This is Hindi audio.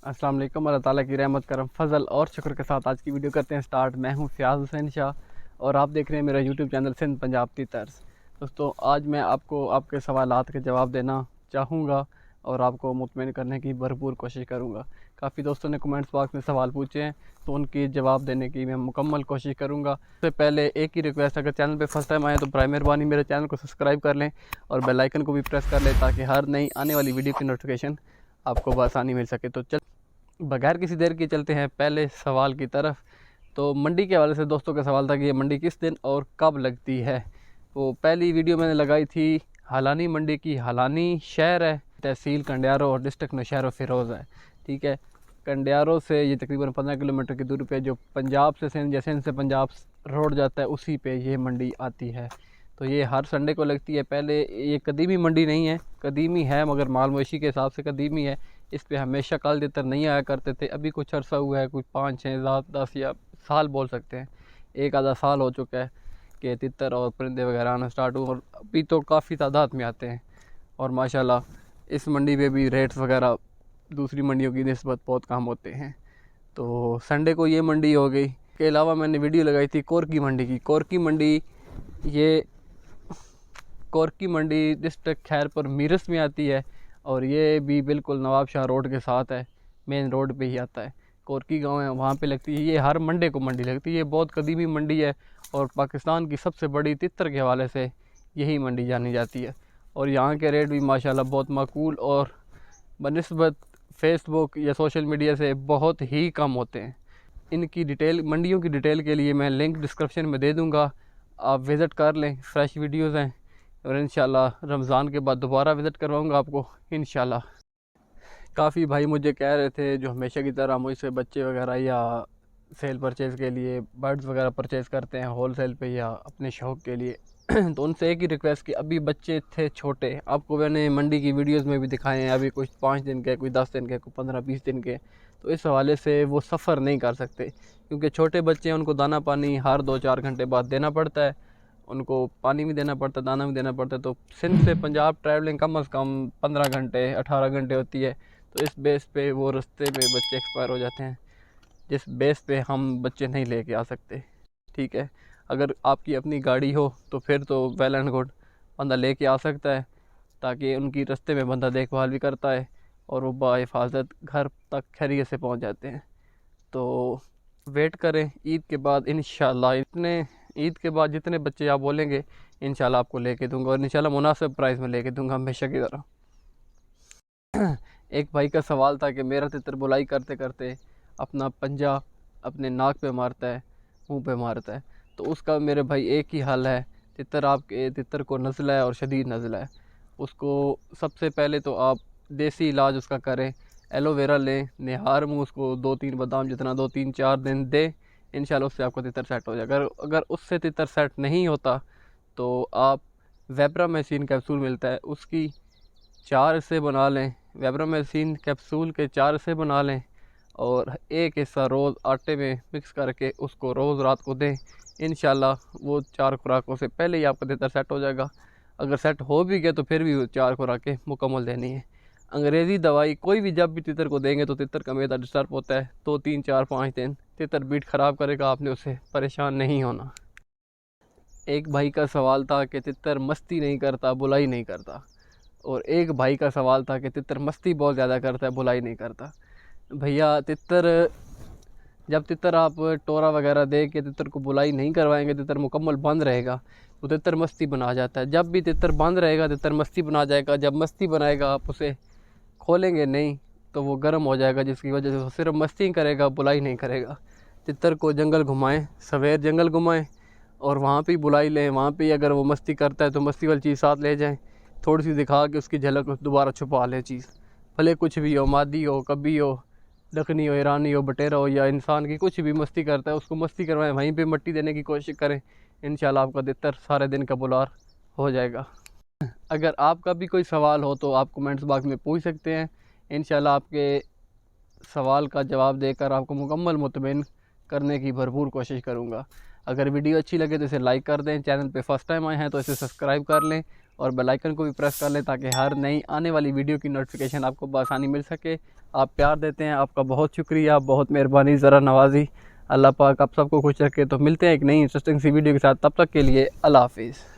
अस्सलाम वालेकुम, अल्लाह ताला की रहमत करम फजल और शुक्र के साथ आज की वीडियो करते हैं स्टार्ट। मैं हूं फ़याज़ हुसैन शाह और आप देख रहे हैं मेरा यूट्यूब चैनल सिंध पंजाब की तर्ज। दोस्तों, आज मैं आपको आपके सवालात के जवाब देना चाहूँगा और आपको मुतमईन करने की भरपूर कोशिश करूँगा। काफ़ी दोस्तों ने कमेंट्स बॉक्स में सवाल पूछे हैं तो उनके जवाब देने की मैं मुकम्मल कोशिश करूँगा। उससे पहले एक ही रिक्वेस्ट, अगर चैनल पे फर्स्ट टाइम आए तो बर मेहरबानी मेरे चैनल को सब्सक्राइब कर लें और बेल आइकन को भी प्रेस कर लें ताकि हर नई आने वाली वीडियो की नोटिफिकेशन आपको बआसानी मिल सके। तो चल बगैर किसी देर के चलते हैं पहले सवाल की तरफ। तो मंडी के हवाले से दोस्तों का सवाल था कि ये मंडी किस दिन और कब लगती है। तो पहली वीडियो मैंने लगाई थी हालानी मंडी की। हालानी शहर है, तहसील कंडियारो और डिस्ट्रिक्ट नौशहरा फ़िरोज़ है। ठीक है, कंडियारो से ये तकरीबन 15 किलोमीटर की दूरी पे जो पंजाब से सिंध या सिंध से पंजाब रोड जाता है उसी पे ये मंडी आती है। तो ये हर संडे को लगती है। पहले ये कदीमी मंडी नहीं है, कदीमी है मगर माल मवेशी के हिसाब से कदीमी है। इस पे हमेशा काल तितर नहीं आया करते थे। अभी कुछ अर्सा हुआ है, कुछ 5, 6, 7, 10 या साल बोल सकते हैं, एक आधा साल हो चुका है कि तितर और परिंदे वगैरह आना स्टार्ट हुए और अभी तो काफ़ी तादाद में आते हैं। और माशाल्लाह इस मंडी पे भी रेट्स वगैरह दूसरी मंडियों की निस्बत बहुत कम होते हैं। तो संडे को ये मंडी हो गई। के अलावा मैंने वीडियो लगाई थी कोरकी मंडी की। कोरकी मंडी डिस्ट्रिक्ट खैरपुर मीरस में आती है और ये भी बिल्कुल नवाब शाह रोड के साथ है, मेन रोड पे ही आता है। कोरकी गांव है, वहाँ पे लगती है। ये हर मंडे को मंडी लगती है। ये बहुत कदीमी मंडी है और पाकिस्तान की सबसे बड़ी तितर के हवाले से यही मंडी जानी जाती है। और यहाँ के रेट भी माशाल्लाह बहुत माकूल और बनिस्बत फ़ेसबुक या सोशल मीडिया से बहुत ही कम होते हैं। इनकी डिटेल, मंडियों की डिटेल के लिए मैं लिंक डिस्क्रिप्शन में दे दूँगा, आप विज़िट कर लें। फ्रेश वीडियोज़ हैं और इंशाल्लाह रमज़ान के बाद दोबारा विज़िट करवाऊँगा आपको इंशाल्लाह। काफ़ी भाई मुझे कह रहे थे जो हमेशा की तरह मुझसे बच्चे वगैरह या सेल परचेज़ के लिए बर्ड्स वगैरह परचेज़ करते हैं होल सेल पे या अपने शौक़ के लिए तो उनसे एक ही रिक्वेस्ट कि अभी बच्चे थे छोटे, आपको मैंने मंडी की वीडियोस में भी दिखाए हैं, अभी कुछ 5 दिन के, कोई 10 दिन के, कोई 15-20 दिन के। तो इस हवाले से वो सफ़र नहीं कर सकते क्योंकि छोटे बच्चे हैं, उनको दाना पानी हर 2-4 घंटे बाद देना पड़ता है। उनको पानी भी देना पड़ता है, दाना भी देना पड़ता है। तो सिंध से पंजाब ट्रैवलिंग कम से कम 15 घंटे 18 घंटे होती है। तो इस बेस पे वो रास्ते में बच्चे एक्सपायर हो जाते हैं, जिस बेस पे हम बच्चे नहीं लेके आ सकते। ठीक है, अगर आपकी अपनी गाड़ी हो तो फिर तो वेल एंड गुड, बंदा लेके आ सकता है ताकि उनकी रास्ते में बंदा देखभाल भी करता है और वो बाहिफाजत घर तक खैरियत से पहुंच जाते हैं। तो वेट करें ईद के बाद इंशाल्लाह। ईद के बाद जितने बच्चे आप बोलेंगे इंशाल्लाह आपको लेके दूंगा और इंशाल्लाह मुनासिब प्राइस में लेके दूंगा हमेशा की तरह। एक भाई का सवाल था कि मेरा तितर बुलाई करते करते अपना पंजा अपने नाक पे मारता है, मुंह पे मारता है। तो उसका मेरे भाई एक ही हल है। आपके तितर को नज़ला है और शदीद नज़ला है। उसको सबसे पहले तो आप देसी इलाज उसका करें, एलोवेरा लें, निहार मुँह उसको 2-3 बादाम जितना 2-3-4 दिन दें, इंशाल्लाह उससे आपका तितर सेट हो जाएगा। अगर उससे तितर सेट नहीं होता तो आप वेब्रामाइसिन कैप्सूल मिलता है, उसकी 4 हिस्से बना लें। वेब्रामाइसिन कैप्सूल के 4 हिस्से बना लें और एक हिस्सा रोज़ आटे में मिक्स करके उसको रोज़ रात को दें। इंशाल्लाह वो 4 खुराकों से पहले ही आपका तितर सेट हो जाएगा। अगर सेट हो भी गया तो फिर भी वो 4 खुराकें मुकम्मल देनी है। अंग्रेज़ी दवाई कोई भी जब भी तितर को देंगे तो तितर का मैदा डिस्टर्ब होता है, 2-3-4-5 दिन तितर बीट ख़राब करेगा, आपने उससे परेशान नहीं होना। एक भाई का सवाल था कि तितर मस्ती नहीं करता, बुलाई नहीं करता। और एक भाई का सवाल था कि तितर मस्ती बहुत ज़्यादा करता है, बुलाई नहीं करता। भैया जब तितर आप टोरा वगैरह दे के तितर को बुलाई नहीं करवाएंगे, तितर मुकम्मल बंद रहेगा तो तितर मस्ती बना जाता है। जब भी तितर बंद रहेगा तितर मस्ती बना जाएगा। जब मस्ती बनाएगा आप उसे खोलेंगे नहीं तो वो गर्म हो जाएगा, जिसकी वजह से वो सिर्फ मस्ती करेगा, बुलाई नहीं करेगा। तितर को जंगल घुमाएं, सवेर जंगल घुमाएं और वहाँ पे बुलाई लें। वहाँ पे अगर वो मस्ती करता है तो मस्ती वाली चीज़ साथ ले जाएं, थोड़ी सी दिखा के उसकी झलक दोबारा छुपा लें चीज़, भले कुछ भी हो, मादी हो, कभी हो, दखनी हो, ईरानी हो, बटेरा हो या इंसान की कुछ भी मस्ती करता है उसको मस्ती करवाएं, वहीं पे मट्टी देने की कोशिश करें। इंशाल्लाह आपका तितर सारे दिन का बुलार हो जाएगा। अगर आपका भी कोई सवाल हो तो आप कमेंट्स बॉक्स में पूछ सकते हैं। इंशाल्लाह आपके सवाल का जवाब देकर आपको मुकम्मल मुतमईन करने की भरपूर कोशिश करूँगा। अगर वीडियो अच्छी लगे तो इसे लाइक कर दें, चैनल पे फर्स्ट टाइम आए हैं तो इसे सब्सक्राइब कर लें और बेल आइकन को भी प्रेस कर लें ताकि हर नई आने वाली वीडियो की नोटिफिकेशन आपको बआसानी मिल सके। आप प्यार देते हैं, आपका बहुत शुक्रिया, बहुत मेहरबानी, ज़रा नवाजी। अल्लाह पाक आप सबको खुश रखे। तो मिलते हैं एक नई इंटरेस्टिंग सी वीडियो के साथ, तब तक के लिए अल्लाह हाफिज़।